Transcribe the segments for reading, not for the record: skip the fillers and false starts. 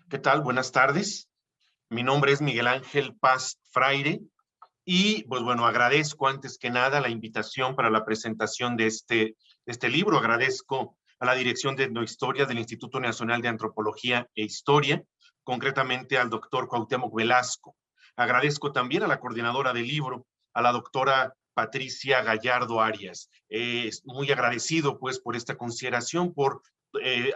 ¿Qué tal? Buenas tardes. Mi nombre es Miguel Ángel Paz Fraire y, pues bueno, agradezco antes que nada la invitación para la presentación de este libro. Agradezco a la Dirección de Etnohistoria del Instituto Nacional de Antropología e Historia, concretamente al doctor Cuauhtémoc Velasco. Agradezco también a la coordinadora del libro, a la doctora Patricia Gallardo Arias. Muy agradecido, pues, por esta consideración, por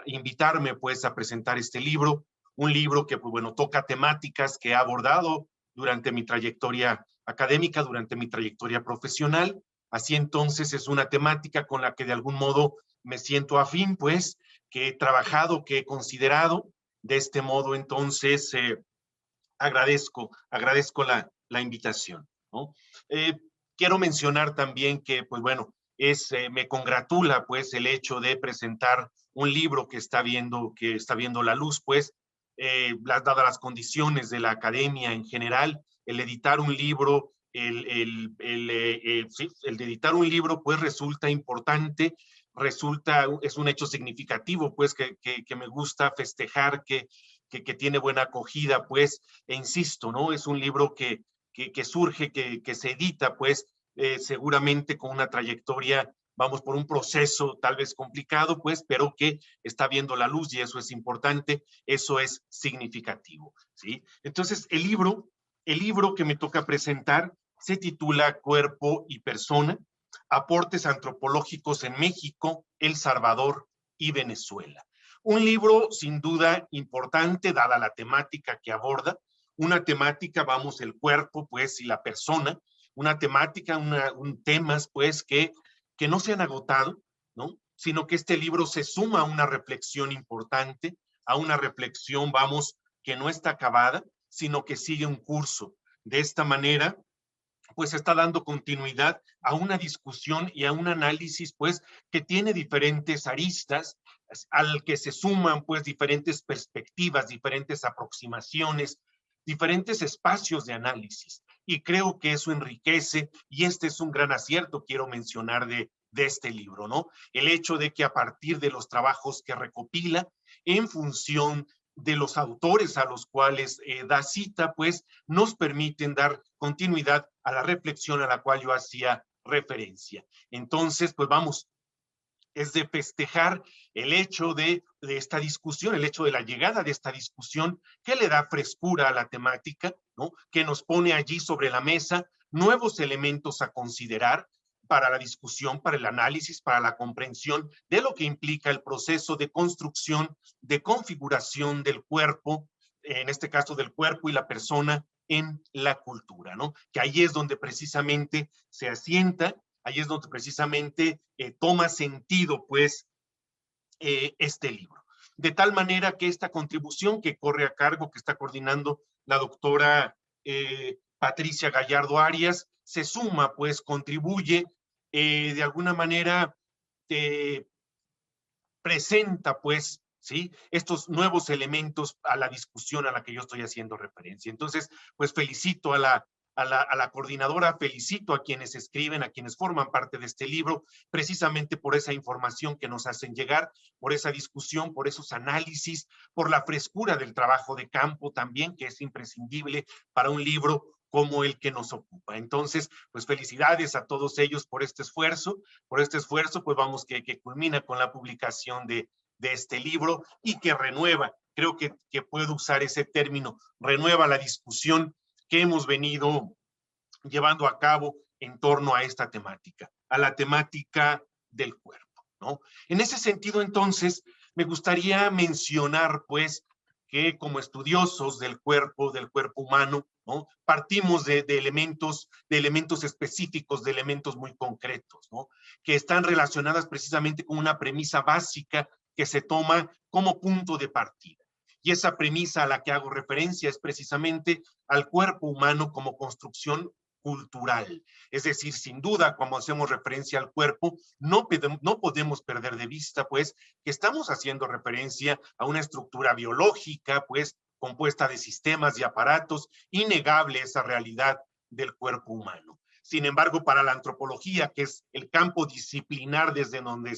invitarme, pues, a presentar este libro, un libro que, pues bueno, toca temáticas que he abordado durante mi trayectoria académica, durante mi trayectoria profesional. Así entonces es una temática con la que de algún modo me siento afín, pues, que he trabajado, que he considerado. De este modo, entonces, agradezco la invitación, ¿no? Eh, Quiero mencionar también que, pues bueno, me congratula, pues, el hecho de presentar un libro que está viendo la luz, pues, dadas las condiciones de la academia en general, el editar un libro, sí, el de editar un libro, pues, resulta importante, es un hecho significativo, pues, que me gusta festejar, que tiene buena acogida, pues, e insisto, ¿no? Es un libro que surge, que se edita, pues, seguramente con una trayectoria, vamos por un proceso tal vez complicado, pues, pero que está viendo la luz y eso es importante, eso es significativo, ¿sí? Entonces, el libro que me toca presentar se titula Cuerpo y Persona, aportes antropológicos en México, El Salvador y Venezuela. Un libro sin duda importante, dada la temática que aborda, una temática, vamos, el cuerpo, pues, y la persona, una temática, temas, pues, que no se han agotado, ¿no? Sino que este libro se suma a una reflexión importante, a una reflexión, vamos, que no está acabada, sino que sigue un curso. De esta manera, pues está dando continuidad a una discusión y a un análisis, pues, que tiene diferentes aristas, al que se suman, pues, diferentes perspectivas, diferentes aproximaciones, diferentes espacios de análisis. Y creo que eso enriquece, y este es un gran acierto, quiero mencionar, de este libro, ¿no? El hecho de que a partir de los trabajos que recopila, en función de los autores a los cuales da cita, pues nos permiten dar continuidad a la reflexión a la cual yo hacía referencia. Entonces, pues vamos, es de festejar el hecho de esta discusión, el hecho de la llegada de esta discusión que le da frescura a la temática, ¿no? Que nos pone allí sobre la mesa nuevos elementos a considerar para la discusión, para el análisis, para la comprensión de lo que implica el proceso de construcción, de configuración del cuerpo, en este caso del cuerpo y la persona en la cultura, ¿no? Que ahí es donde precisamente se asienta, ahí es donde precisamente toma sentido, pues, este libro. De tal manera que esta contribución que corre a cargo, que está coordinando la doctora Patricia Gallardo Arias, se suma, pues, contribuye de alguna manera, eh, presenta, pues, ¿sí? Estos nuevos elementos a la discusión a la que yo estoy haciendo referencia. Entonces, pues felicito a la coordinadora, felicito a quienes escriben, a quienes forman parte de este libro, precisamente por esa información que nos hacen llegar, por esa discusión, por esos análisis, por la frescura del trabajo de campo también, que es imprescindible para un libro como el que nos ocupa. Entonces, pues felicidades a todos ellos por este esfuerzo, pues vamos, que culmina con la publicación de este libro y que renueva, creo que puedo usar ese término, renueva la discusión que hemos venido llevando a cabo en torno a esta temática, a la temática del cuerpo, ¿no? En ese sentido, entonces, me gustaría mencionar, pues, que como estudiosos del cuerpo humano, ¿no? Partimos de elementos específicos, de elementos muy concretos, ¿no? Que están relacionadas precisamente con una premisa básica que se toma como punto de partida. Y esa premisa a la que hago referencia es precisamente al cuerpo humano como construcción cultural. Es decir, sin duda, cuando hacemos referencia al cuerpo, no podemos perder de vista, pues, que estamos haciendo referencia a una estructura biológica, pues, compuesta de sistemas y aparatos, innegable esa realidad del cuerpo humano. Sin embargo, para la antropología, que es el campo disciplinar desde donde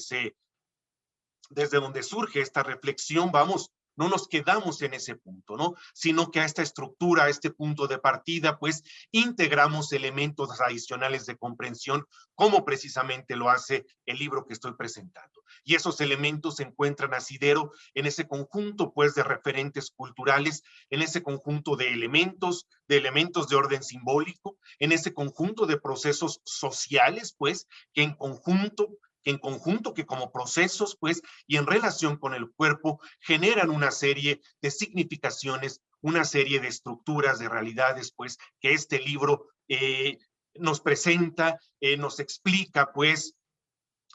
surge esta reflexión, vamos, no nos quedamos en ese punto, ¿no? Sino que a esta estructura, a este punto de partida, pues integramos elementos adicionales de comprensión, como precisamente lo hace el libro que estoy presentando. Y esos elementos se encuentran asidero en ese conjunto, pues, de referentes culturales, en ese conjunto de elementos de orden simbólico, en ese conjunto de procesos sociales, pues, que como procesos, pues, y en relación con el cuerpo, generan una serie de significaciones, una serie de estructuras, de realidades, pues, que este libro nos presenta, nos explica, pues,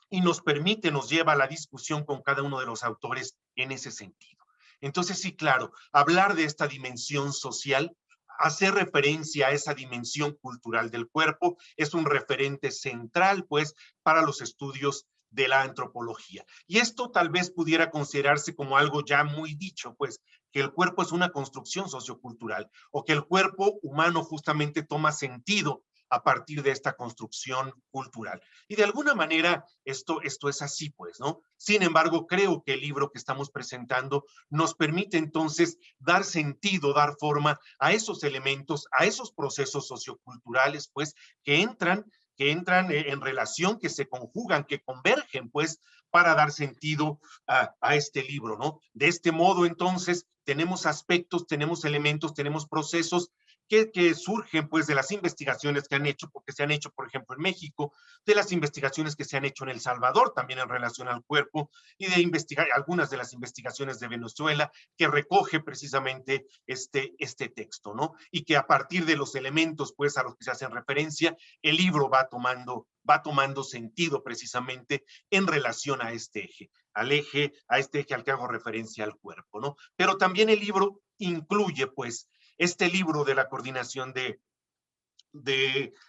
y nos permite, nos lleva a la discusión con cada uno de los autores en ese sentido. Entonces, sí, claro, hablar de esta dimensión social, hacer referencia a esa dimensión cultural del cuerpo, es un referente central, pues, para los estudios de la antropología. Y esto tal vez pudiera considerarse como algo ya muy dicho, pues, que el cuerpo es una construcción sociocultural, o que el cuerpo humano justamente toma sentido a partir de esta construcción cultural. Y de alguna manera esto es así, pues, ¿no? Sin embargo, creo que el libro que estamos presentando nos permite entonces dar sentido, dar forma a esos elementos, a esos procesos socioculturales, pues, que entran en relación, que se conjugan, que convergen, pues, para dar sentido a este libro, ¿no? De este modo, entonces, tenemos aspectos, tenemos elementos, tenemos procesos que surgen, pues, de las investigaciones que han hecho, porque se han hecho, por ejemplo, en México, de las investigaciones que se han hecho en El Salvador, también en relación al cuerpo, y de investigar algunas de las investigaciones de Venezuela, que recoge precisamente este texto, ¿no? Y que a partir de los elementos, pues, a los que se hacen referencia, el libro va tomando sentido precisamente en relación a este eje, a este eje al que hago referencia al cuerpo, ¿no? Pero también el libro incluye, pues, este libro de la coordinación de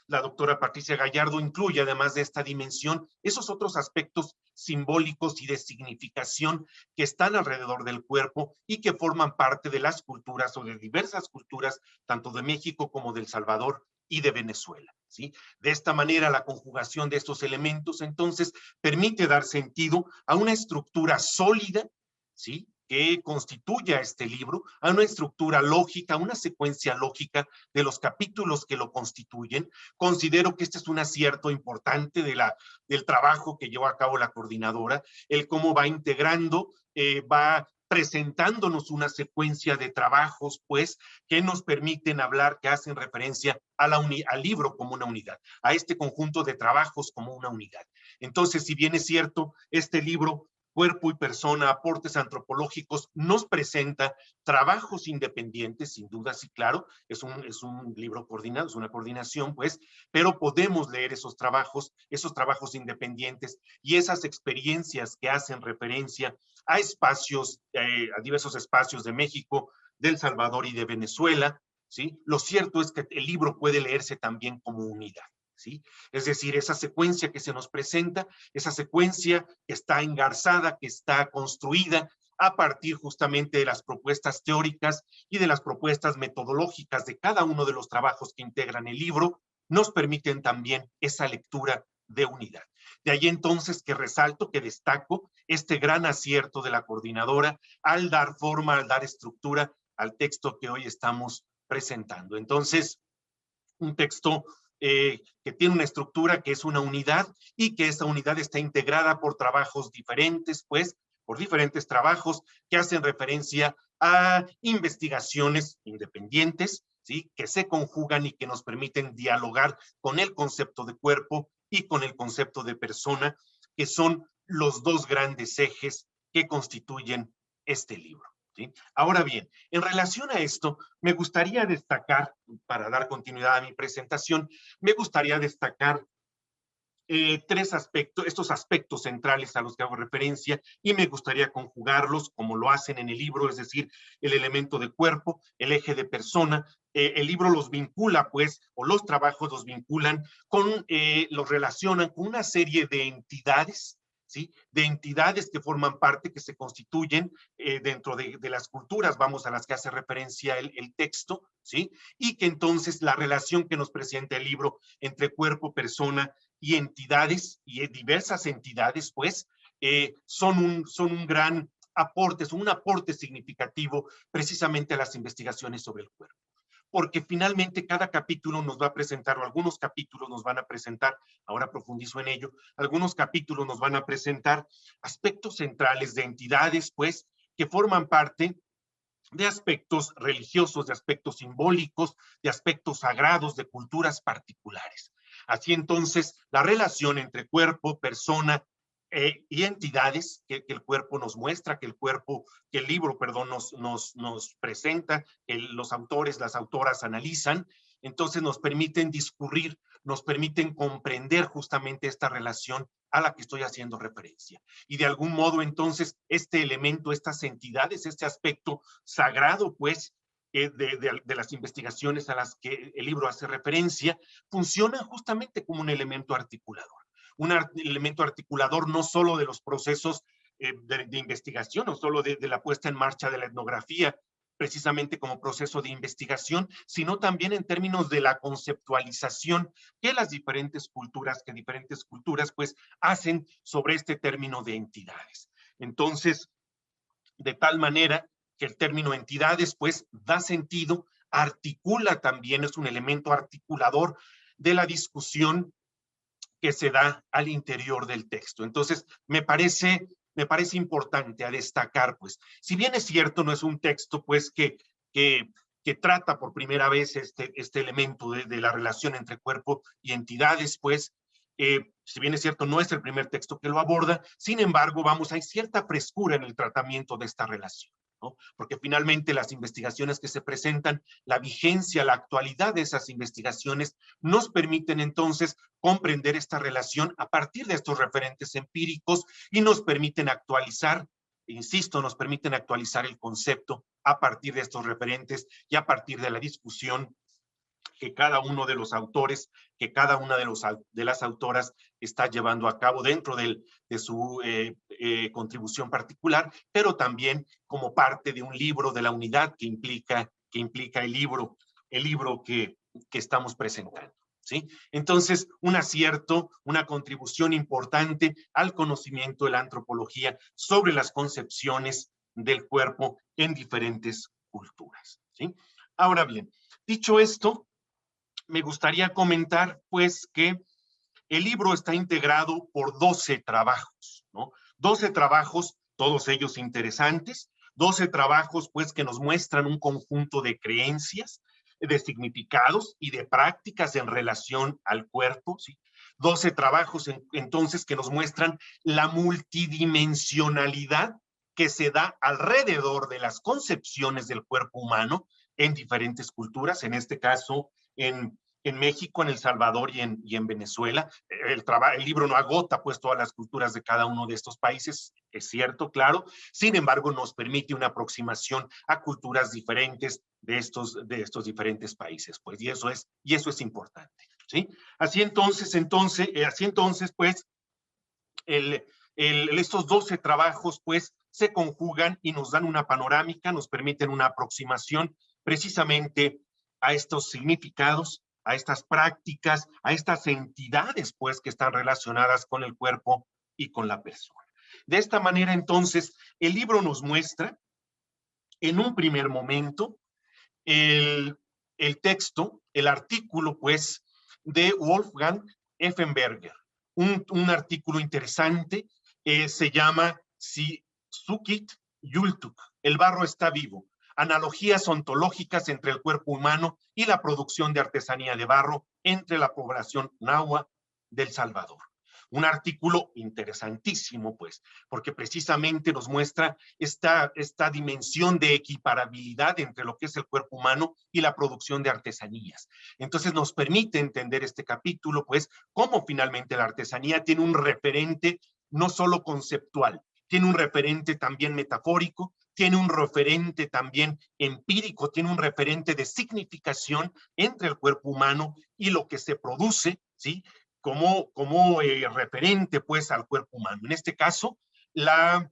la doctora Patricia Gallardo incluye, además de esta dimensión, esos otros aspectos simbólicos y de significación que están alrededor del cuerpo y que forman parte de las culturas o de diversas culturas, tanto de México como de El Salvador y de Venezuela, ¿sí? De esta manera, la conjugación de estos elementos, entonces, permite dar sentido a una estructura sólida, ¿sí?, que constituya este libro, a una estructura lógica, una secuencia lógica de los capítulos que lo constituyen. Considero que este es un acierto importante del trabajo que llevó a cabo la coordinadora, el cómo va integrando, va presentándonos una secuencia de trabajos, pues, que nos permiten hablar, que hacen referencia al libro como una unidad, a este conjunto de trabajos como una unidad. Entonces, si bien es cierto, este libro Cuerpo y Persona, Aportes Antropológicos, nos presenta trabajos independientes, sin duda, sí, claro, es un libro coordinado, es una coordinación, pues, pero podemos leer esos trabajos independientes y esas experiencias que hacen referencia a espacios, a diversos espacios de México, de El Salvador y de Venezuela, ¿sí? Lo cierto es que el libro puede leerse también como unidad, ¿sí? Es decir, esa secuencia que se nos presenta, esa secuencia que está engarzada, que está construida a partir justamente de las propuestas teóricas y de las propuestas metodológicas de cada uno de los trabajos que integran el libro, nos permiten también esa lectura de unidad. De ahí entonces que resalto, que destaco este gran acierto de la coordinadora al dar forma, al dar estructura al texto que hoy estamos presentando. Entonces, un texto que tiene una estructura que es una unidad y que esa unidad está integrada por trabajos diferentes, pues, por diferentes trabajos que hacen referencia a investigaciones independientes, ¿sí?, que se conjugan y que nos permiten dialogar con el concepto de cuerpo y con el concepto de persona, que son los dos grandes ejes que constituyen este libro, ¿sí? Ahora bien, en relación a esto, me gustaría destacar, para dar continuidad a mi presentación, me gustaría destacar estos aspectos centrales a los que hago referencia, y me gustaría conjugarlos como lo hacen en el libro, es decir, el elemento de cuerpo, el eje de persona. El libro los vincula, pues, o los trabajos los vinculan los relacionan con una serie de entidades, ¿sí?, de entidades que forman parte, que se constituyen dentro de las culturas, vamos, a las que hace referencia el texto, ¿sí?, y que entonces la relación que nos presenta el libro entre cuerpo, persona y entidades, y diversas entidades, pues, son un gran aportes, un aporte significativo precisamente a las investigaciones sobre el cuerpo. Porque finalmente cada capítulo nos va a presentar, o algunos capítulos nos van a presentar, ahora profundizo en ello, algunos capítulos nos van a presentar aspectos centrales de entidades, pues, que forman parte de aspectos religiosos, de aspectos simbólicos, de aspectos sagrados, de culturas particulares. Así entonces, la relación entre cuerpo, persona y entidades que el cuerpo nos muestra, que el libro, perdón, nos presenta, que los autores, las autoras analizan, entonces nos permiten discurrir, nos permiten comprender justamente esta relación a la que estoy haciendo referencia. Y de algún modo, entonces, este elemento, estas entidades, este aspecto sagrado, pues, de las investigaciones a las que el libro hace referencia, funcionan justamente como un elemento articulador. Un elemento articulador no solo de los procesos de investigación, no solo de la puesta en marcha de la etnografía, precisamente como proceso de investigación, sino también en términos de la conceptualización que diferentes culturas pues hacen sobre este término de entidades. Entonces, de tal manera que el término entidades pues da sentido, articula también, es un elemento articulador de la discusión que se da al interior del texto. Entonces, me parece importante a destacar, pues, si bien es cierto, no es un texto, pues, que trata por primera vez este elemento de la relación entre cuerpo y entidades, pues, si bien es cierto, no es el primer texto que lo aborda, sin embargo, hay cierta frescura en el tratamiento de esta relación, ¿no? Porque finalmente las investigaciones que se presentan, la vigencia, la actualidad de esas investigaciones nos permiten entonces comprender esta relación a partir de estos referentes empíricos y nos permiten actualizar, insisto, nos permiten actualizar el concepto a partir de estos referentes y a partir de la discusión que cada uno de los autores, que cada una de las autoras está llevando a cabo dentro de su contribución particular, pero también como parte de un libro, de la unidad que implica el libro que estamos presentando. ¿Sí? Entonces, un acierto, una contribución importante al conocimiento de la antropología sobre las concepciones del cuerpo en diferentes culturas. ¿Sí? Ahora bien, dicho esto, me gustaría comentar, pues, que el libro está integrado por 12 trabajos, ¿no? 12 trabajos, todos ellos interesantes, 12 trabajos, pues, que nos muestran un conjunto de creencias, de significados y de prácticas en relación al cuerpo, ¿sí? 12 trabajos, entonces, que nos muestran la multidimensionalidad que se da alrededor de las concepciones del cuerpo humano en diferentes culturas, en este caso, en México, en El Salvador y en Venezuela. El libro no agota pues todas las culturas de cada uno de estos países, es cierto, claro. Sin embargo, nos permite una aproximación a culturas diferentes de estos diferentes países, pues, y eso es importante, ¿sí? Así entonces, pues, estos 12 trabajos, pues, se conjugan y nos dan una panorámica, nos permiten una aproximación precisamente a estos significados, a estas prácticas, a estas entidades, pues, que están relacionadas con el cuerpo y con la persona. De esta manera, entonces, el libro nos muestra, en un primer momento, el texto, el artículo, pues, de Wolfgang Effenberger. Un artículo interesante, se llama Sukit Yultuk, el barro está vivo. Analogías ontológicas entre el cuerpo humano y la producción de artesanía de barro entre la población nahua del Salvador. Un artículo interesantísimo, pues, porque precisamente nos muestra esta dimensión de equiparabilidad entre lo que es el cuerpo humano y la producción de artesanías. Entonces nos permite entender este capítulo, pues, cómo finalmente la artesanía tiene un referente no solo conceptual, tiene un referente también metafórico, tiene un referente también empírico, tiene un referente de significación entre el cuerpo humano y lo que se produce, ¿sí? Como referente, pues, al cuerpo humano. En este caso, la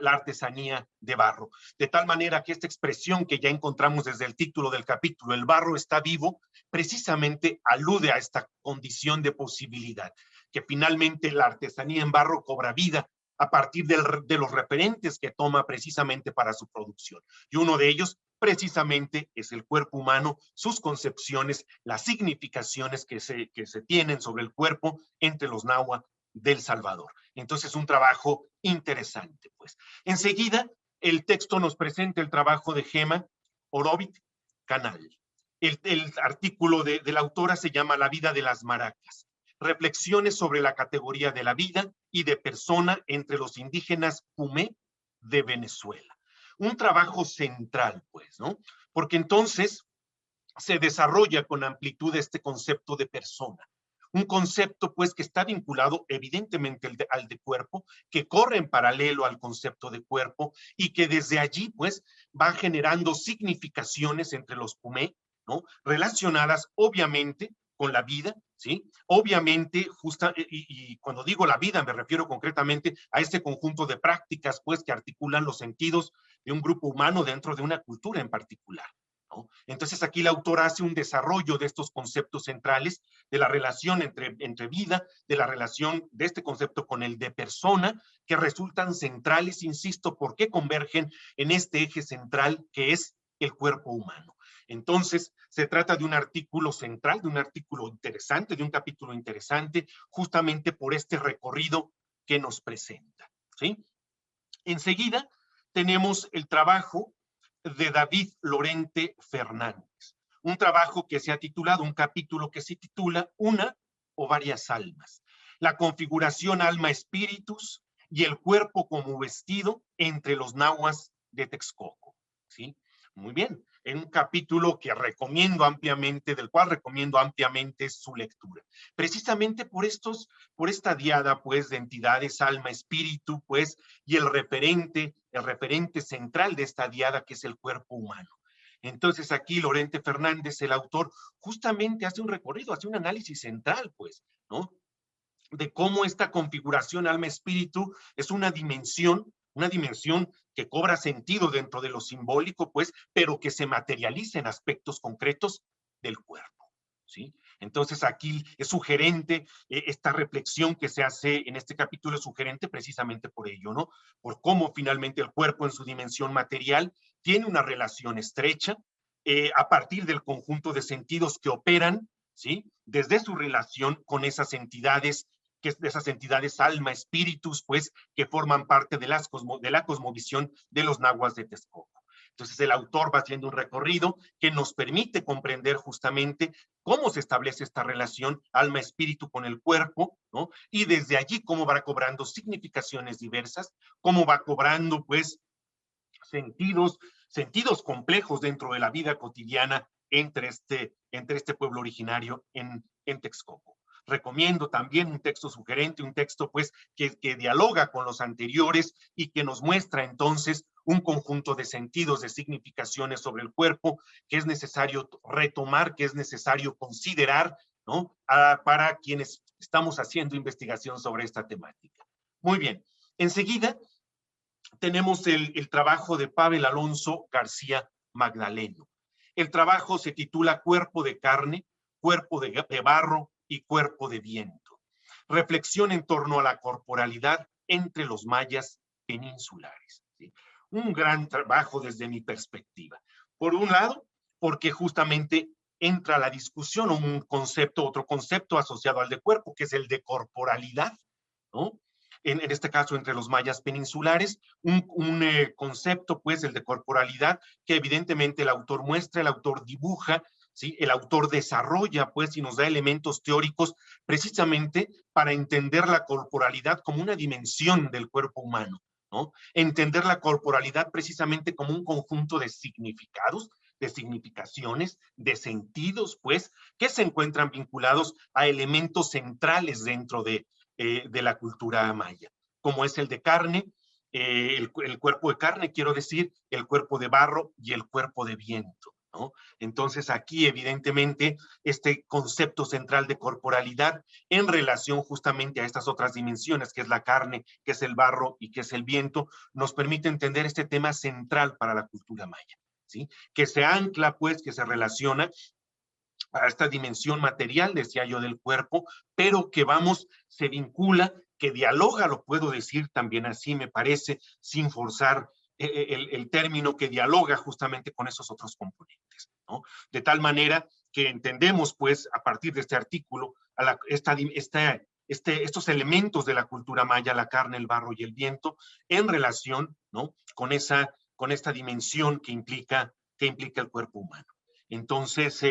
artesanía de barro. De tal manera que esta expresión que ya encontramos desde el título del capítulo, el barro está vivo, precisamente alude a esta condición de posibilidad, que finalmente la artesanía en barro cobra vida a partir de los referentes que toma precisamente para su producción. Y uno de ellos precisamente es el cuerpo humano, sus concepciones, las significaciones que se tienen sobre el cuerpo entre los náhuatl del Salvador. Entonces, un trabajo interesante, pues. Enseguida, el texto nos presenta el trabajo de Gema Orovit Canal. El artículo de la autora se llama La vida de las maracas. Reflexiones sobre la categoría de la vida y de persona entre los indígenas Pumé de Venezuela. Un trabajo central, pues, ¿no? Porque entonces se desarrolla con amplitud este concepto de persona. Un concepto, pues, que está vinculado evidentemente al de cuerpo, que corre en paralelo al concepto de cuerpo y que desde allí, pues, va generando significaciones entre los Pumé, ¿no? Relacionadas, obviamente, con la vida, ¿sí? Obviamente, y cuando digo la vida, me refiero concretamente a este conjunto de prácticas, pues, que articulan los sentidos de un grupo humano dentro de una cultura en particular, ¿no? Entonces aquí la autora hace un desarrollo de estos conceptos centrales, de la relación entre vida, de la relación de este concepto con el de persona, que resultan centrales, insisto, porque convergen en este eje central que es el cuerpo humano. Entonces, se trata de un artículo central, de un artículo interesante, de un capítulo interesante, justamente por este recorrido que nos presenta, ¿sí? Enseguida tenemos el trabajo de David Lorente Fernández, un trabajo que se ha titulado, un capítulo que se titula Una o varias almas, la configuración alma-espíritus y el cuerpo como vestido entre los nahuas de Texcoco, ¿sí? Muy bien, en un capítulo que recomiendo ampliamente, del cual recomiendo ampliamente su lectura. Precisamente por esta diada, pues, de entidades, alma, espíritu, pues, y el referente central de esta diada, que es el cuerpo humano. Entonces aquí Lorente Fernández, el autor, justamente hace un recorrido, hace un análisis central, pues, ¿no? De cómo esta configuración alma-espíritu es una dimensión que cobra sentido dentro de lo simbólico, pues, pero que se materializa en aspectos concretos del cuerpo, ¿sí? Entonces aquí es sugerente, esta reflexión que se hace en este capítulo es sugerente precisamente por ello, ¿no? Por cómo finalmente el cuerpo en su dimensión material tiene una relación estrecha a partir del conjunto de sentidos que operan, ¿sí? Desde su relación con esas entidades alma, espíritus, pues, que forman parte de la cosmovisión de los nahuas de Texcoco. Entonces el autor va haciendo un recorrido que nos permite comprender justamente cómo se establece esta relación alma-espíritu con el cuerpo, ¿no? Y desde allí cómo va cobrando significaciones diversas, cómo va cobrando, pues, sentidos complejos dentro de la vida cotidiana entre este pueblo originario en Texcoco. Recomiendo también un texto sugerente, un texto, pues, que dialoga con los anteriores y que nos muestra entonces un conjunto de sentidos, de significaciones sobre el cuerpo que es necesario retomar, que es necesario considerar, ¿no? Para quienes estamos haciendo investigación sobre esta temática. Muy bien. Enseguida tenemos el trabajo de Pavel Alonso García Magdaleno. El trabajo se titula Cuerpo de carne, cuerpo de barro y cuerpo de viento. Reflexión en torno a la corporalidad entre los mayas peninsulares, ¿sí? Un gran trabajo desde mi perspectiva. Por un lado, porque justamente entra la discusión otro concepto asociado al de cuerpo, que es el de corporalidad, ¿no? En este caso entre los mayas peninsulares, un concepto, pues, el de corporalidad, que evidentemente el autor muestra, el autor dibuja, ¿sí? El autor desarrolla, pues, y nos da elementos teóricos precisamente para entender la corporalidad como una dimensión del cuerpo humano, ¿no? Entender la corporalidad precisamente como un conjunto de significados, de significaciones, de sentidos, pues, que se encuentran vinculados a elementos centrales dentro de la cultura maya, como es el de carne, el cuerpo de carne, quiero decir, el cuerpo de barro y el cuerpo de viento, ¿no? Entonces aquí evidentemente este concepto central de corporalidad en relación justamente a estas otras dimensiones, que es la carne, que es el barro y que es el viento, nos permite entender este tema central para la cultura maya, ¿sí? Que se ancla, pues, que se relaciona a esta dimensión material, decía yo, del cuerpo, pero que se vincula que dialoga, lo puedo decir también así, me parece, sin forzar el término, que dialoga justamente con esos otros componentes, ¿no? De tal manera que entendemos, pues, a partir de este artículo, estos elementos de la cultura maya, la carne, el barro y el viento, en relación, ¿no?, con esta dimensión que implica el cuerpo humano. Entonces,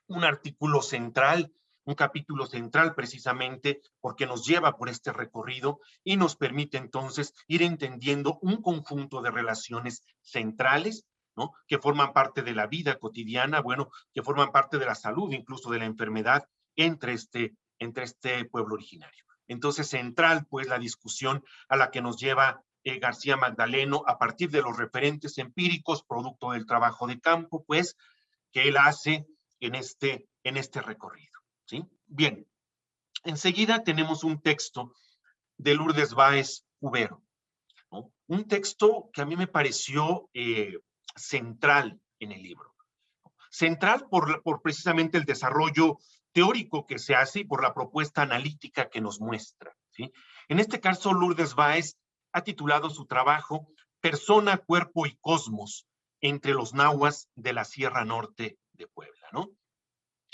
un artículo central, un capítulo central precisamente porque nos lleva por este recorrido y nos permite entonces ir entendiendo un conjunto de relaciones centrales, ¿no?, que forman parte de la vida cotidiana, bueno, que forman parte de la salud, incluso de la enfermedad, entre este pueblo originario. Entonces, central, pues, la discusión a la que nos lleva García Magdaleno a partir de los referentes empíricos, producto del trabajo de campo, pues, que él hace en este recorrido, ¿sí? Bien, enseguida tenemos un texto de Lourdes Báez Cubero, ¿no? Un texto que a mí me pareció central en el libro. Central por precisamente el desarrollo teórico que se hace y por la propuesta analítica que nos muestra, ¿sí? En este caso, Lourdes Báez ha titulado su trabajo Persona, Cuerpo y Cosmos entre los nahuas de la Sierra Norte de Puebla, ¿no?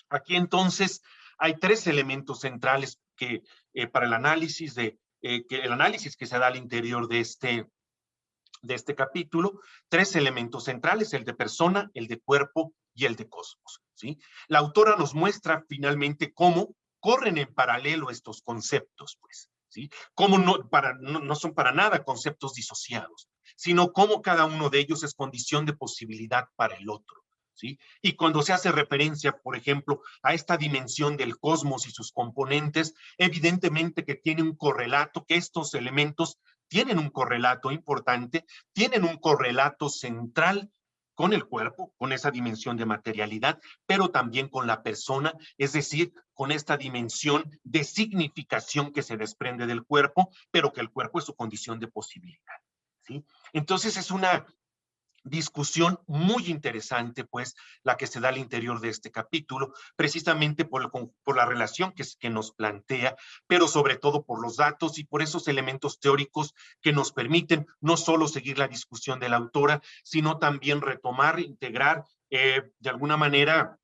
Aquí entonces hay tres elementos centrales que para el análisis que se da al interior de este capítulo, tres elementos centrales: el de persona, el de cuerpo y el de cosmos, ¿sí? La autora nos muestra finalmente cómo corren en paralelo estos conceptos, pues, ¿sí? Cómo no son para nada conceptos disociados, sino cómo cada uno de ellos es condición de posibilidad para el otro, ¿sí? Y cuando se hace referencia, por ejemplo, a esta dimensión del cosmos y sus componentes, evidentemente que tiene un correlato, que estos elementos tienen un correlato importante, tienen un correlato central con el cuerpo, con esa dimensión de materialidad, pero también con la persona, es decir, con esta dimensión de significación que se desprende del cuerpo, pero que el cuerpo es su condición de posibilidad, ¿sí? Entonces es una discusión muy interesante, pues, la que se da al interior de este capítulo, precisamente por la relación que nos plantea, pero sobre todo por los datos y por esos elementos teóricos que nos permiten no solo seguir la discusión de la autora, sino también retomar, integrar, de alguna manera,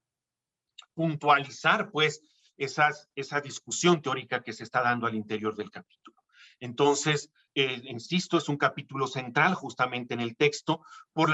puntualizar, pues, esa discusión teórica que se está dando al interior del capítulo. Entonces, insisto, es un capítulo central justamente en el texto por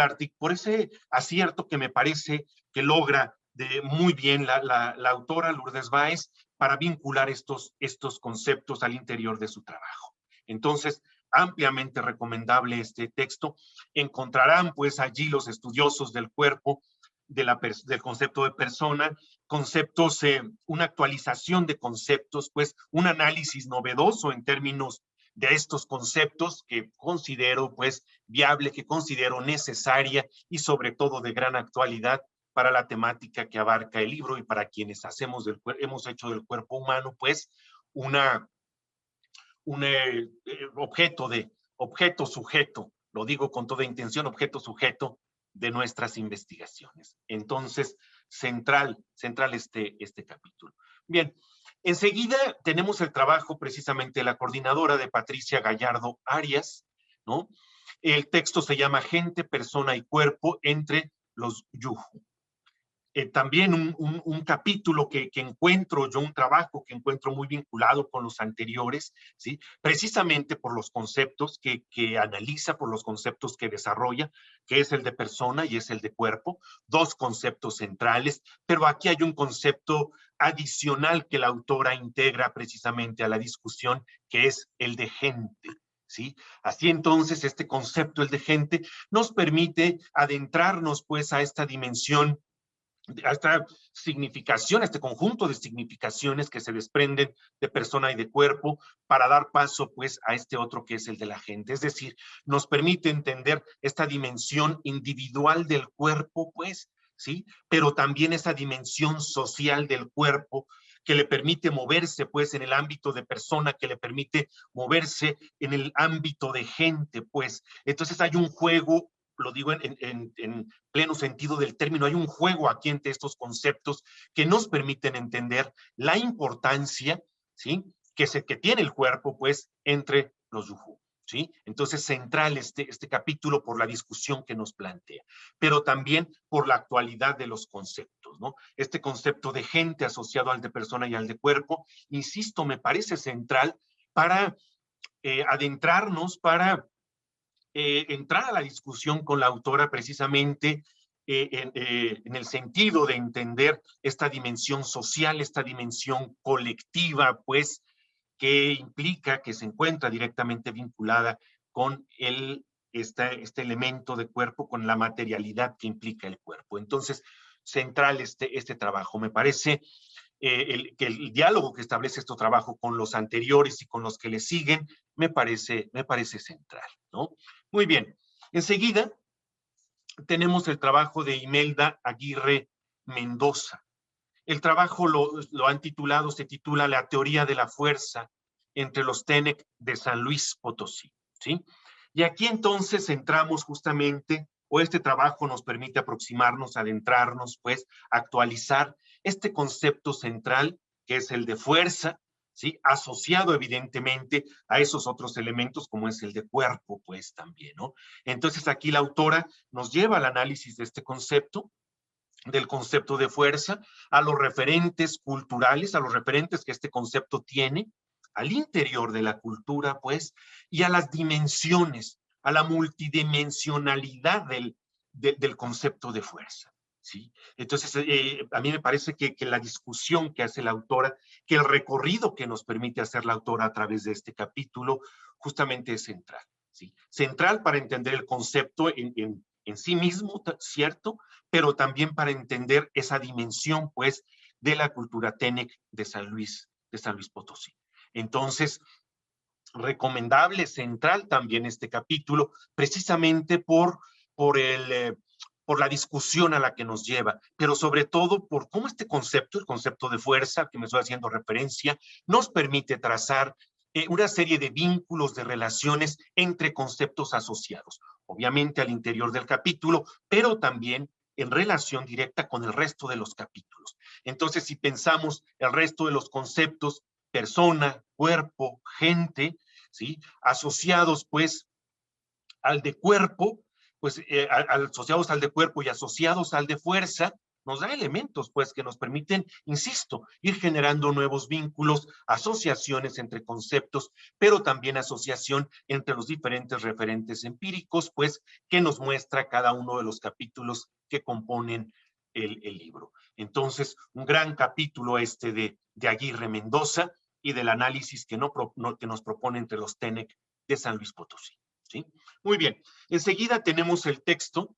ese acierto que me parece que logra muy bien la autora Lourdes Báez para vincular estos conceptos al interior de su trabajo. Entonces, ampliamente recomendable este texto. Encontrarán pues allí los estudiosos del cuerpo, del concepto de persona, conceptos, una actualización de conceptos, pues un análisis novedoso en términos de estos conceptos que considero pues viable, que considero necesaria y sobre todo de gran actualidad para la temática que abarca el libro y para quienes hemos hecho del cuerpo humano pues un objeto sujeto, lo digo con toda intención, objeto sujeto de nuestras investigaciones. Entonces, central este capítulo. Bien, enseguida tenemos el trabajo precisamente de la coordinadora de Patricia Gallardo Arias, ¿no? El texto se llama Gente, Persona y Cuerpo entre los Yuhu. También un capítulo que encuentro yo, un trabajo que encuentro muy vinculado con los anteriores, ¿sí? Precisamente por los conceptos que analiza, por los conceptos que desarrolla, que es el de persona y es el de cuerpo, dos conceptos centrales, pero aquí hay un concepto adicional que la autora integra precisamente a la discusión, que es el de gente, ¿sí? Así entonces, este concepto, el de gente, nos permite adentrarnos pues a esta dimensión, a esta significación, a este conjunto de significaciones que se desprenden de persona y de cuerpo para dar paso pues a este otro que es el de la gente. Es decir, nos permite entender esta dimensión individual del cuerpo pues, ¿sí? Pero también esa dimensión social del cuerpo que le permite moverse pues en el ámbito de persona, que le permite moverse en el ámbito de gente pues. Entonces hay un juego, lo digo en pleno sentido del término, hay un juego aquí entre estos conceptos que nos permiten entender la importancia, ¿sí?, que tiene el cuerpo, pues, entre los yujú, ¿sí? Entonces, central este capítulo por la discusión que nos plantea, pero también por la actualidad de los conceptos, ¿no? Este concepto de gente asociado al de persona y al de cuerpo, insisto, me parece central para adentrarnos, para entrar a la discusión con la autora precisamente en el sentido de entender esta dimensión social, esta dimensión colectiva, pues, que implica, que se encuentra directamente vinculada con este elemento de cuerpo, con la materialidad que implica el cuerpo. Entonces, central este trabajo. Me parece que el diálogo que establece este trabajo con los anteriores y con los que le siguen, me parece central, ¿no? Muy bien. Enseguida tenemos el trabajo de Imelda Aguirre Mendoza. El trabajo lo han titulado, se titula La teoría de la fuerza entre los TENEC de San Luis Potosí, ¿sí? Y aquí entonces entramos justamente, o este trabajo nos permite aproximarnos, adentrarnos, pues, actualizar este concepto central que es el de fuerza, ¿sí? Asociado evidentemente a esos otros elementos como es el de cuerpo, pues también, ¿no? Entonces aquí la autora nos lleva al análisis de este concepto, del concepto de fuerza, a los referentes culturales, a los referentes que este concepto tiene, al interior de la cultura, pues, y a las dimensiones, a la multidimensionalidad del concepto de fuerza. ¿Sí? Entonces, a mí me parece que la discusión que hace la autora, que el recorrido que nos permite hacer la autora a través de este capítulo, justamente es central. ¿Sí? Central para entender el concepto en sí mismo, ¿cierto? Pero también para entender esa dimensión, pues, de la cultura TENEC de San Luis Potosí. Entonces, recomendable, central también este capítulo, precisamente por la discusión a la que nos lleva, pero sobre todo por cómo este concepto, el concepto de fuerza, que me estoy haciendo referencia, nos permite trazar una serie de vínculos, de relaciones entre conceptos asociados, obviamente al interior del capítulo, pero también en relación directa con el resto de los capítulos. Entonces, si pensamos el resto de los conceptos, persona, cuerpo, gente, ¿sí? Asociados, pues, al de cuerpo, pues, asociados al de cuerpo y asociados al de fuerza, nos da elementos, pues, que nos permiten, insisto, ir generando nuevos vínculos, asociaciones entre conceptos, pero también asociación entre los diferentes referentes empíricos, pues, que nos muestra cada uno de los capítulos que componen el libro. Entonces, un gran capítulo este de Aguirre Mendoza y del análisis que nos propone entre los TENEC de San Luis Potosí. ¿Sí? Muy bien. Enseguida tenemos el texto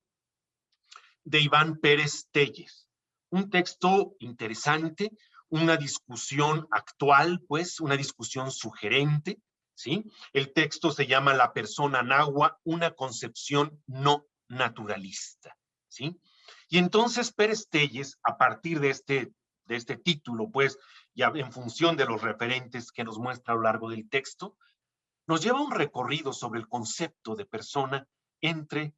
de Iván Pérez Telles. Un texto interesante, una discusión actual, pues, una discusión sugerente, ¿sí? El texto se llama La persona nahua, una concepción no naturalista, ¿sí? Y entonces Pérez Telles, a partir de este título, pues, ya en función de los referentes que nos muestra a lo largo del texto, nos lleva a un recorrido sobre el concepto de persona entre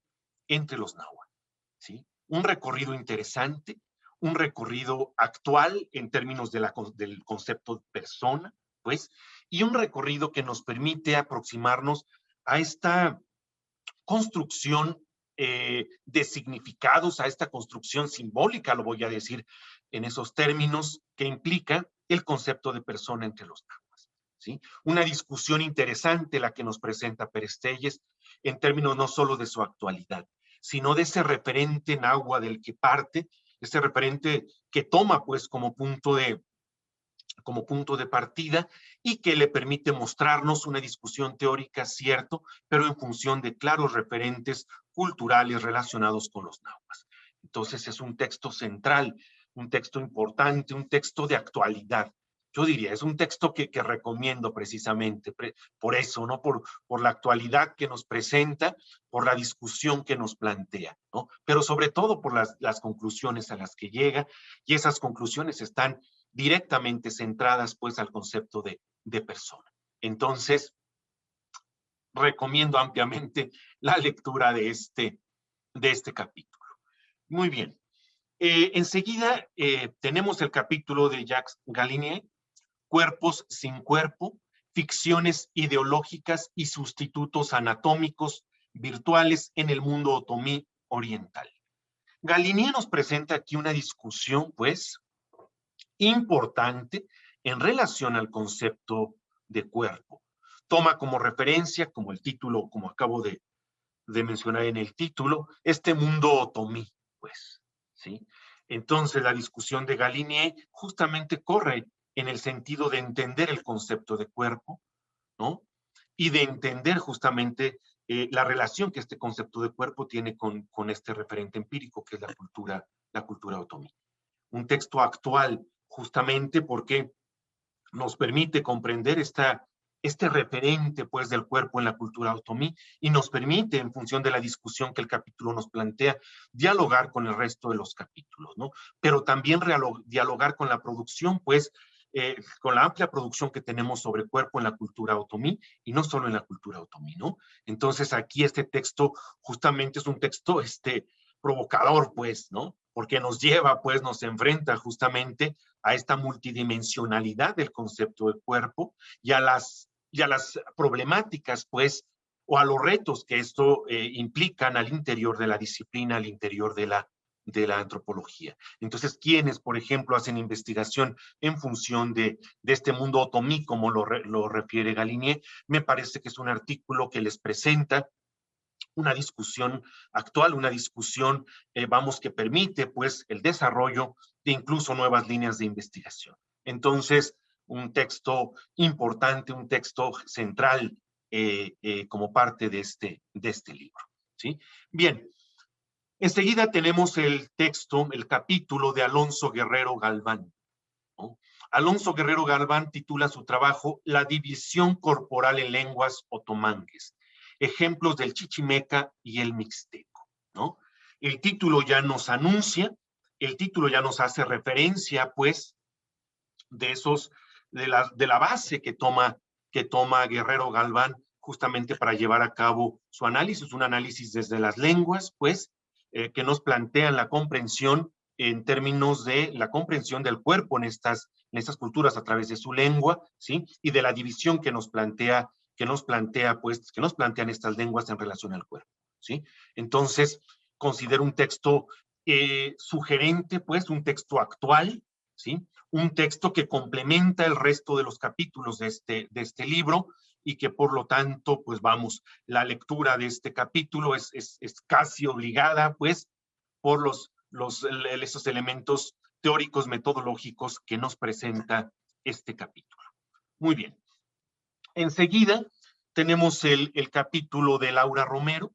los náhuatl, ¿sí? Un recorrido interesante, un recorrido actual en términos del concepto de persona, pues, y un recorrido que nos permite aproximarnos a esta construcción de significados, a esta construcción simbólica, lo voy a decir en esos términos, que implica el concepto de persona entre los náhuatl. ¿Sí? Una discusión interesante la que nos presenta Pérez Telles en términos no solo de su actualidad, sino de ese referente náhuatl del que parte, ese referente que toma pues como punto de partida y que le permite mostrarnos una discusión teórica, cierto, pero en función de claros referentes culturales relacionados con los náhuatl. Entonces es un texto central, un texto importante, un texto de actualidad. Yo diría, es un texto que recomiendo precisamente por eso, ¿no? Por la actualidad que nos presenta, por la discusión que nos plantea, ¿no? Pero sobre todo por las conclusiones a las que llega, y esas conclusiones están directamente centradas, pues, al concepto de persona. Entonces, recomiendo ampliamente la lectura de este capítulo. Muy bien. Enseguida tenemos el capítulo de Jacques Galinier, cuerpos sin cuerpo, ficciones ideológicas y sustitutos anatómicos virtuales en el mundo otomí oriental. Galinier nos presenta aquí una discusión, pues, importante en relación al concepto de cuerpo. Toma como referencia, como el título, como acabo de mencionar en el título, este mundo otomí, pues, ¿sí? Entonces, la discusión de Galinier justamente corre en el sentido de entender el concepto de cuerpo, ¿no? Y de entender justamente la relación que este concepto de cuerpo tiene con este referente empírico que es la cultura otomí. Un texto actual justamente porque nos permite comprender este referente pues del cuerpo en la cultura otomí y nos permite, en función de la discusión que el capítulo nos plantea, dialogar con el resto de los capítulos, ¿no? Pero también dialogar con la producción, pues, con la amplia producción que tenemos sobre cuerpo en la cultura otomí y no solo en la cultura otomí, ¿no? Entonces aquí este texto justamente es un texto provocador, pues, ¿no? Porque nos lleva, pues, nos enfrenta justamente a esta multidimensionalidad del concepto de cuerpo y a las problemáticas, pues, o a los retos que esto implican al interior de la disciplina, al interior de la antropología. Entonces, quienes, por ejemplo, hacen investigación en función de este mundo otomí, como lo refiere Galinier, me parece que es un artículo que les presenta una discusión actual, una discusión, vamos, que permite, pues, el desarrollo de incluso nuevas líneas de investigación. Entonces, un texto importante, un texto central como parte de este libro, ¿sí? Bien, enseguida tenemos el texto, el capítulo de Alonso Guerrero Galván, ¿no? Alonso Guerrero Galván titula su trabajo La división corporal en lenguas otomangues, ejemplos del chichimeca y el mixteco, ¿no? El título ya nos anuncia, el título ya nos hace referencia, pues, de la base que toma Guerrero Galván justamente para llevar a cabo su análisis, un análisis desde las lenguas, pues, que nos plantean la comprensión en términos de la comprensión del cuerpo en estas culturas a través de su lengua, ¿sí? Y de la división que nos plantean estas lenguas en relación al cuerpo, ¿sí? Entonces, considero un texto sugerente, pues, un texto actual, ¿sí? Un texto que complementa el resto de los capítulos de este libro y que por lo tanto, pues vamos, la lectura de este capítulo es casi obligada, pues, por esos elementos teóricos metodológicos que nos presenta este capítulo. Muy bien. Enseguida tenemos el capítulo de Laura Romero.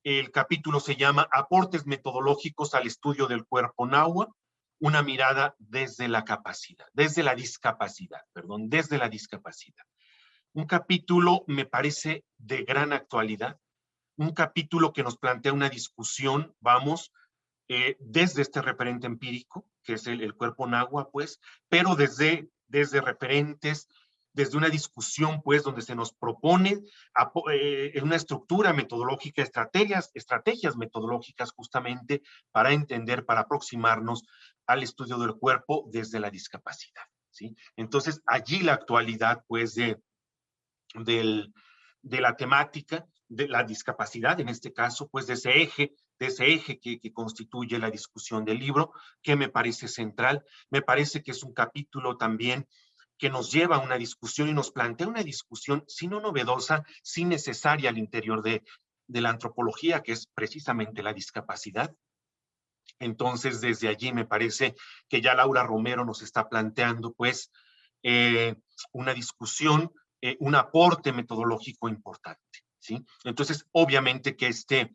El capítulo se llama Aportes metodológicos al estudio del cuerpo náhuatl, una mirada desde la discapacidad. Un capítulo, me parece, de gran actualidad, un capítulo que nos plantea una discusión, vamos, desde este referente empírico, que es el cuerpo náhuatl, pues, pero desde referentes, desde una discusión, pues, donde se nos propone una estructura metodológica, estrategias metodológicas justamente para entender, para aproximarnos al estudio del cuerpo desde la discapacidad, ¿sí? Entonces, allí la actualidad, pues, de la temática de la discapacidad, en este caso, pues de ese eje que constituye la discusión del libro, que me parece central. Me parece que es un capítulo también que nos lleva a una discusión y nos plantea una discusión, si no novedosa, sí necesaria al interior de la antropología, que es precisamente la discapacidad. Entonces, desde allí me parece que ya Laura Romero nos está planteando, pues, una discusión, un aporte metodológico importante, ¿sí? Entonces, obviamente que este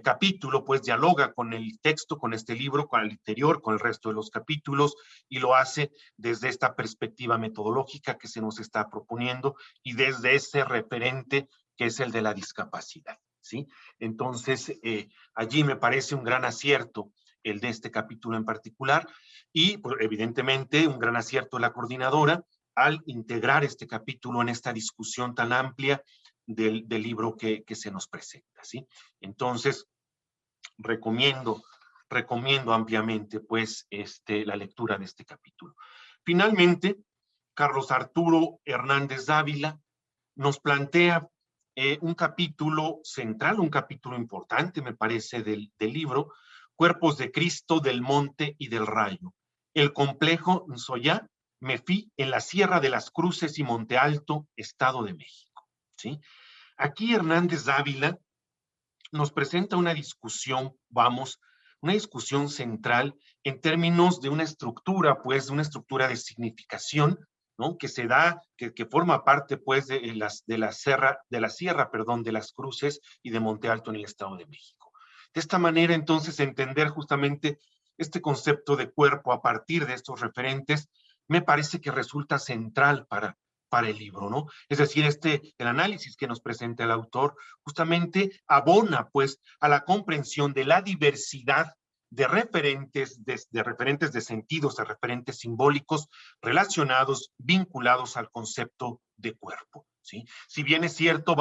capítulo, pues, dialoga con el texto, con este libro, con el interior, con el resto de los capítulos, y lo hace desde esta perspectiva metodológica que se nos está proponiendo y desde ese referente que es el de la discapacidad, ¿sí? Entonces, allí me parece un gran acierto el de este capítulo en particular y, pues, evidentemente, un gran acierto de la coordinadora al integrar este capítulo en esta discusión tan amplia del libro que se nos presenta, ¿sí? Entonces, recomiendo ampliamente, pues, la lectura de este capítulo. Finalmente, Carlos Arturo Hernández Dávila nos plantea un capítulo central, un capítulo importante, me parece, del libro, Cuerpos de Cristo del Monte y del Rayo. El complejo Nzoyá, Mefí, en la Sierra de las Cruces y Monte Alto, Estado de México. ¿Sí? Aquí Hernández Dávila nos presenta una discusión, una discusión central en términos de una estructura, pues, de una estructura de significación, ¿no? Que se da, que forma parte, pues, de la sierra, perdón, de las Cruces y de Monte Alto en el Estado de México. De esta manera, entonces, entender justamente este concepto de cuerpo a partir de estos referentes, me parece que resulta central para el libro, ¿no? Es decir, el análisis que nos presenta el autor justamente abona, pues, a la comprensión de la diversidad de referentes, de referentes de sentidos, de referentes simbólicos relacionados, vinculados al concepto de cuerpo, ¿sí? Si bien es cierto,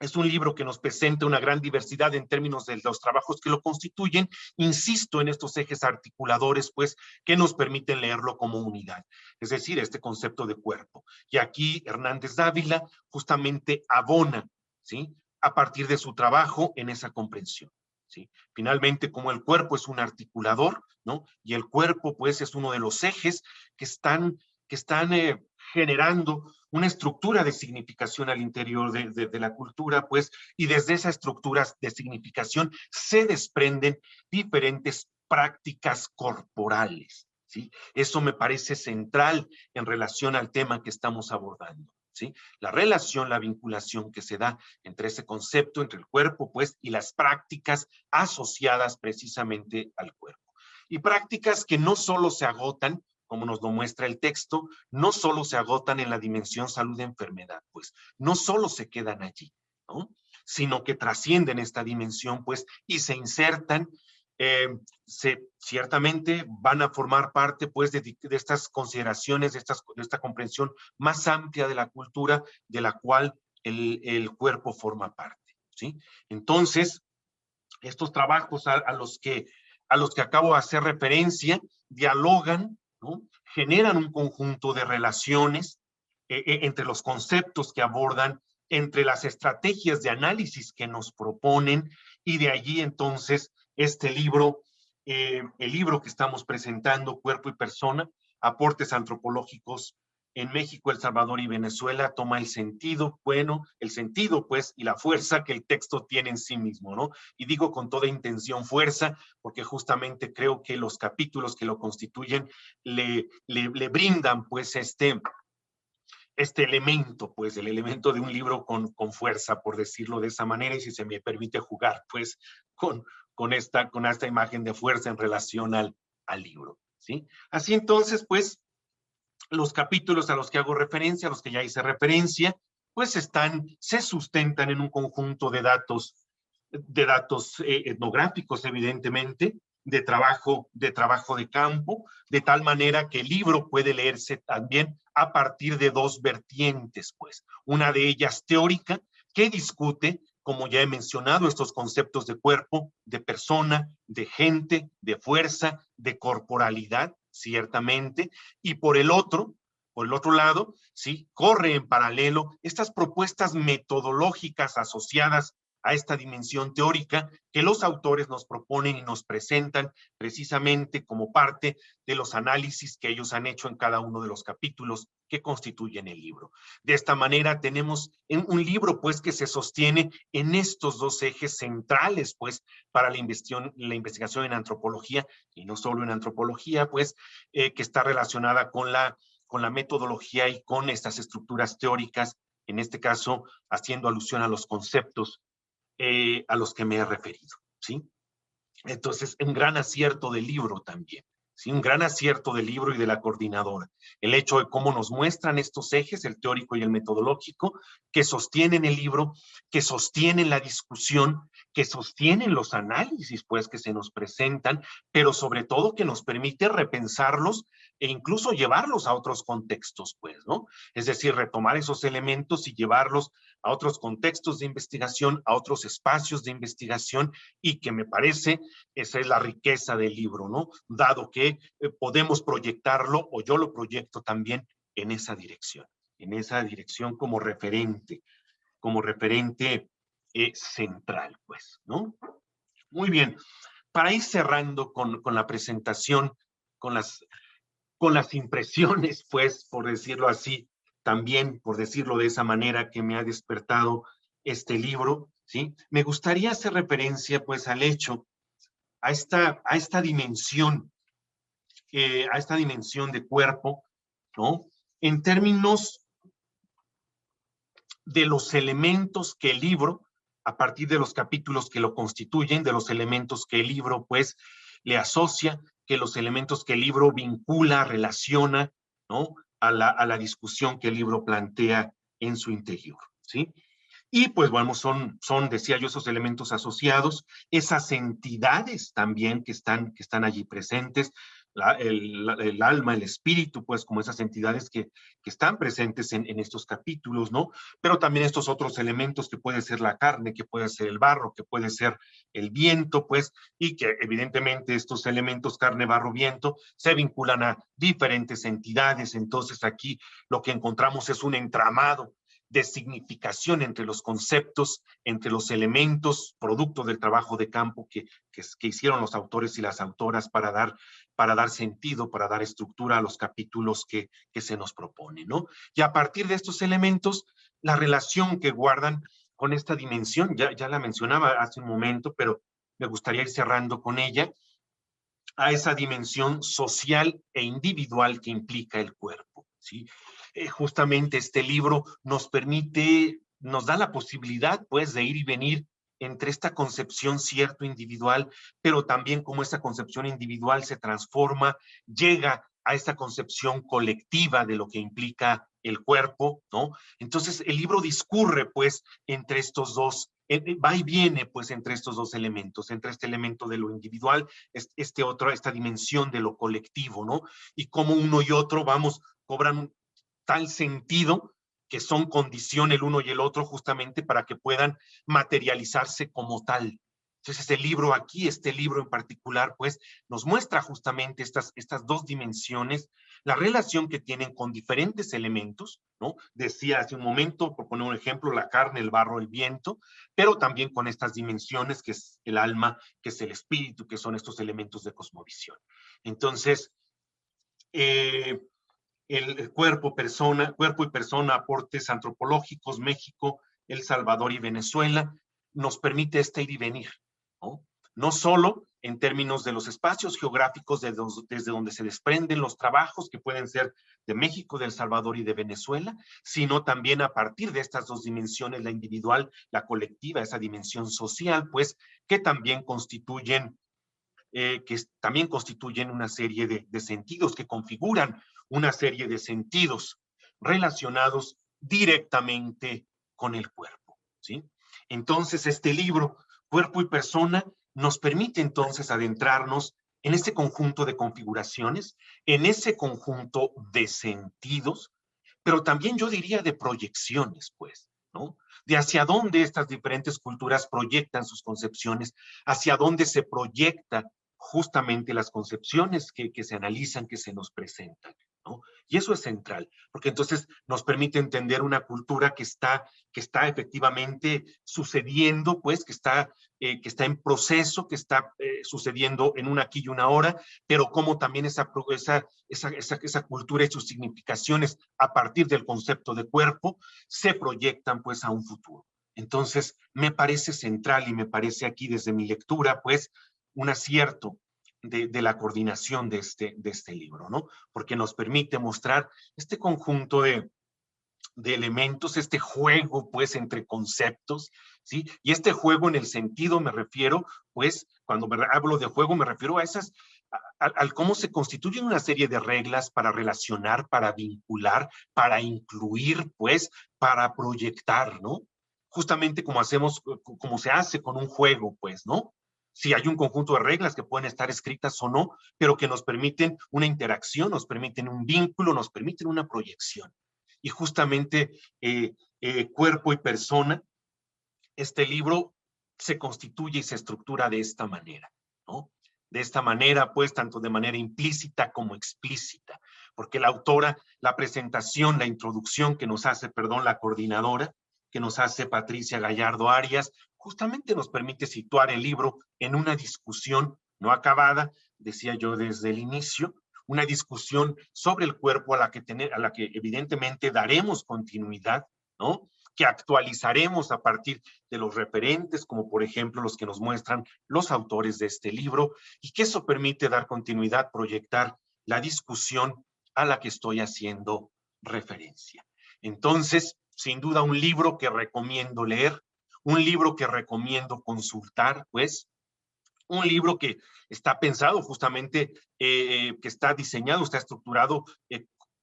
es un libro que nos presenta una gran diversidad en términos de los trabajos que lo constituyen. Insisto en estos ejes articuladores, pues, que nos permiten leerlo como unidad, es decir, este concepto de cuerpo. Y aquí Hernández Dávila justamente abona, ¿sí?, a partir de su trabajo en esa comprensión, ¿sí? Finalmente, como el cuerpo es un articulador, ¿no?, y el cuerpo, pues, es uno de los ejes que están generando una estructura de significación al interior de la cultura, pues, y desde esas estructuras de significación se desprenden diferentes prácticas corporales, ¿sí? Eso me parece central en relación al tema que estamos abordando, ¿sí? La relación, la vinculación que se da entre ese concepto, entre el cuerpo, pues, y las prácticas asociadas precisamente al cuerpo. Y prácticas que no solo se agotan, como nos lo muestra el texto, no solo se agotan en la dimensión salud-enfermedad, pues, no solo se quedan allí, ¿no?, sino que trascienden esta dimensión, pues, y se insertan, ciertamente van a formar parte, pues, de estas consideraciones, de esta comprensión más amplia de la cultura, de la cual el cuerpo forma parte, ¿sí? Entonces, estos trabajos a los que acabo de hacer referencia dialogan, ¿no?, generan un conjunto de relaciones entre los conceptos que abordan, entre las estrategias de análisis que nos proponen, y de allí entonces el libro que estamos presentando, Cuerpo y Persona, aportes antropológicos en México, El Salvador y Venezuela, toma el sentido, pues, y la fuerza que el texto tiene en sí mismo, ¿no? Y digo con toda intención fuerza, porque justamente creo que los capítulos que lo constituyen le brindan, pues, este elemento, pues, el elemento de un libro con fuerza, por decirlo de esa manera, y si se me permite jugar, pues, con esta imagen de fuerza en relación al libro, ¿sí? Así entonces, pues, los capítulos a los que hago referencia, a los que ya hice referencia, pues se sustentan en un conjunto de datos etnográficos, evidentemente, de trabajo de campo, de tal manera que el libro puede leerse también a partir de dos vertientes, pues. Una de ellas teórica, que discute, como ya he mencionado, estos conceptos de cuerpo, de persona, de gente, de fuerza, de corporalidad, ciertamente, y por el otro lado, sí, corre en paralelo estas propuestas metodológicas asociadas a esta dimensión teórica que los autores nos proponen y nos presentan precisamente como parte de los análisis que ellos han hecho en cada uno de los capítulos que constituyen el libro. De esta manera tenemos un libro, pues, que se sostiene en estos dos ejes centrales, pues, para la investigación en antropología, y no solo en antropología, pues, que está relacionada con la metodología y con estas estructuras teóricas, en este caso haciendo alusión a los conceptos a los que me he referido, ¿sí? Entonces, un gran acierto del libro también, ¿sí? Un gran acierto del libro y de la coordinadora. El hecho de cómo nos muestran estos ejes, el teórico y el metodológico, que sostienen el libro, que sostienen la discusión, que sostienen los análisis, pues, que se nos presentan, pero sobre todo que nos permite repensarlos e incluso llevarlos a otros contextos, pues, ¿no? Es decir, retomar esos elementos y llevarlos a otros contextos de investigación, a otros espacios de investigación, y que me parece, esa es la riqueza del libro, ¿no? Dado que podemos proyectarlo, o yo lo proyecto también en esa dirección como referente central, pues, ¿no? Muy bien. Para ir cerrando con la presentación, con las impresiones, pues, por decirlo así, también, por decirlo de esa manera, que me ha despertado este libro, ¿sí? Me gustaría hacer referencia, pues, al hecho, a esta dimensión de cuerpo, ¿no? En términos de los elementos que el libro, a partir de los capítulos que lo constituyen, de los elementos que el libro, pues, le asocia, que los elementos que el libro vincula, relaciona, ¿no? A la discusión que el libro plantea en su interior, ¿sí? Y pues bueno, decía yo, esos elementos asociados, esas entidades también que están allí presentes, el alma, el espíritu, pues como esas entidades que están presentes en estos capítulos, ¿no? Pero también estos otros elementos que puede ser la carne, que puede ser el barro, que puede ser el viento, pues, y que evidentemente estos elementos, carne, barro, viento, se vinculan a diferentes entidades. Entonces aquí lo que encontramos es un entramado de significación entre los conceptos, entre los elementos, producto del trabajo de campo que hicieron los autores y las autoras para dar sentido, para dar estructura a los capítulos que se nos proponen, ¿no? Y a partir de estos elementos, la relación que guardan con esta dimensión, ya la mencionaba hace un momento, pero me gustaría ir cerrando con ella, a esa dimensión social e individual que implica el cuerpo, ¿sí? Justamente este libro nos da la posibilidad, pues, de ir y venir entre esta concepción cierto individual, pero también cómo esa concepción individual se transforma, llega a esta concepción colectiva de lo que implica el cuerpo, ¿no? Entonces, el libro discurre, pues, entre estos dos, va y viene, pues, entre estos dos elementos, entre este elemento de lo individual, esta dimensión de lo colectivo, ¿no? Y cómo uno y otro, cobran tal sentido que son condición el uno y el otro justamente para que puedan materializarse como tal. Entonces, este libro en particular, pues, nos muestra justamente estas dos dimensiones, la relación que tienen con diferentes elementos, ¿no? Decía hace un momento, por poner un ejemplo, la carne, el barro, el viento, pero también con estas dimensiones que es el alma, que es el espíritu, que son estos elementos de cosmovisión. Entonces, eh, el cuerpo y persona, aportes antropológicos, México, El Salvador y Venezuela, nos permite este ir y venir, ¿no? No solo en términos de los espacios geográficos desde donde se desprenden los trabajos que pueden ser de México, de El Salvador y de Venezuela, sino también a partir de estas dos dimensiones, la individual, la colectiva, esa dimensión social, pues, que también constituyen una serie de sentidos, que configuran una serie de sentidos relacionados directamente con el cuerpo, ¿sí? Entonces, este libro, Cuerpo y Persona, nos permite entonces adentrarnos en ese conjunto de configuraciones, en ese conjunto de sentidos, pero también yo diría de proyecciones, pues, ¿no? De hacia dónde estas diferentes culturas proyectan sus concepciones, hacia dónde se proyecta justamente las concepciones que se analizan, que se nos presentan, ¿no? Y eso es central, porque entonces nos permite entender una cultura que está efectivamente sucediendo, pues, que está en proceso, que está sucediendo en un aquí y una ahora, pero cómo también esa cultura y sus significaciones a partir del concepto de cuerpo se proyectan, pues, a un futuro. Entonces, me parece central y me parece aquí desde mi lectura, pues, un acierto de la coordinación de este libro, ¿no? Porque nos permite mostrar este conjunto de elementos, este juego, pues, entre conceptos, ¿sí? Y este juego en el sentido me refiero, pues, cuando hablo de juego me refiero al cómo se constituyen una serie de reglas para relacionar, para vincular, para incluir, pues, para proyectar, ¿no? justamente como hacemos, como se hace con un juego, pues, ¿no? Si hay un conjunto de reglas que pueden estar escritas o no, pero que nos permiten una interacción, nos permiten un vínculo, nos permiten una proyección. Y justamente Cuerpo y Persona, este libro se constituye y se estructura de esta manera, ¿no? De esta manera, pues, tanto de manera implícita como explícita, porque la autora, la presentación, la introducción que nos hace, perdón, la coordinadora, que nos hace Patricia Gallardo Arias, justamente nos permite situar el libro en una discusión no acabada, decía yo desde el inicio, una discusión sobre el cuerpo a la que evidentemente daremos continuidad, ¿no? Que actualizaremos a partir de los referentes, como por ejemplo los que nos muestran los autores de este libro, y que eso permite dar continuidad, proyectar la discusión a la que estoy haciendo referencia. Entonces, sin duda, un libro que recomiendo leer, un libro que recomiendo consultar, pues, un libro que está pensado justamente, que está diseñado, está estructurado,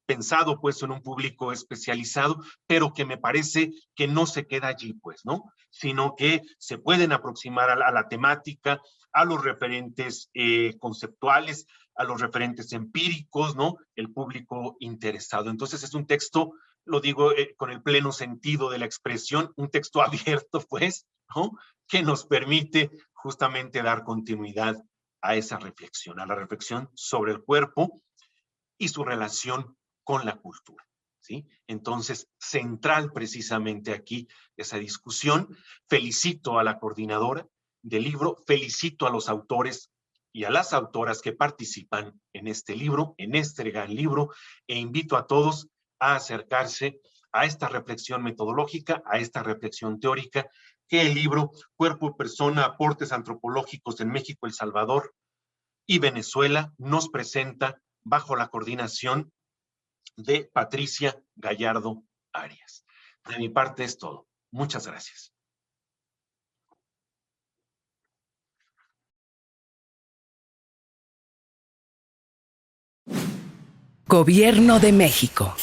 pensado pues en un público especializado, pero que me parece que no se queda allí, pues, ¿no? Sino que se pueden aproximar a la temática, a los referentes conceptuales, a los referentes empíricos, ¿no? El público interesado. Entonces es un texto, lo digo con el pleno sentido de la expresión, un texto abierto, pues, ¿no? Que nos permite justamente dar continuidad a esa reflexión, a la reflexión sobre el cuerpo y su relación con la cultura, ¿sí? Entonces, central precisamente aquí esa discusión. Felicito a la coordinadora del libro, felicito a los autores y a las autoras que participan en este libro, en este gran libro, e invito a todos a acercarse a esta reflexión metodológica, a esta reflexión teórica, que el libro Cuerpo, Persona, Aportes Antropológicos en México, El Salvador y Venezuela nos presenta bajo la coordinación de Patricia Gallardo Arias. De mi parte es todo. Muchas gracias. Gobierno de México.